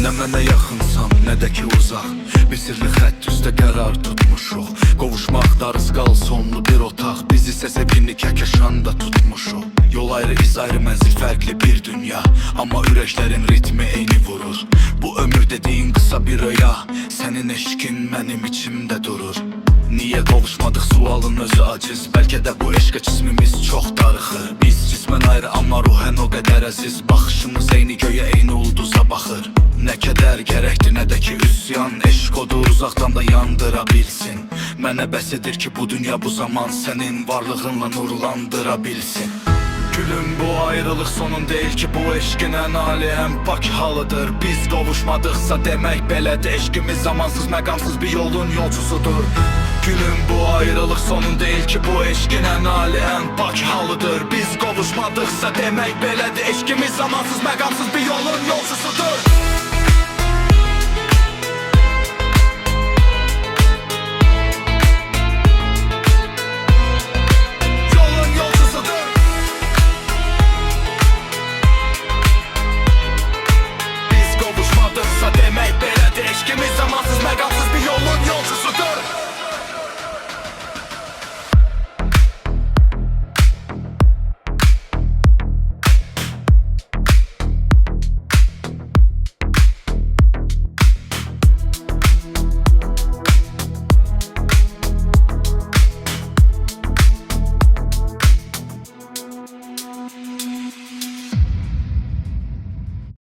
Nə mənə yaxınsan, nə də ki uzaq. Bir sirli xətt üstə qərar tutmuşuq. Qovuşmaq darız qal sonlu bir otaq. Biz isə sevgini kəhkəşanda tutmuşuq. Yol ayrı, iz ayrı, mənzil fərqli bir dünya. Amma ürəklərin ritmi eyni vurur. Bu ömür dediyin qısa bir röya. Sənin eşkin mənim içimdə durur. Niyə qovuşmadıq sualın özü aciz. Bəlkə də bu eşqə cismimiz çox darıxır. Biz cismən ayrı amma ruhən o qədər əziz. Baxışımız eyni, göyə eyni ulduza baxır. Nə kədər gərəkdir, nə də ki üsyan. Eşq odur uzaqdan da yandıra bilsin. Mənə bəs edir ki bu dünya bu zaman sənin varlığınla nurlandıra bilsin. Gülüm, bu ayrılıq sonun deyil ki, bu eşqin ən ali, ən pak halıdır. Biz qovuşmadıqsa demək belədir. Eşqimiz zamansız, məqamsız bir yolun yolcusudur. Gülüm, bu ayrılıq sonun deyil ki, bu eşqin ən ali, ən pak halıdır. Biz qovuşmadıqsa demək belədir. Eşqimiz zamansız, məqamsız bir yolun yolcusudur.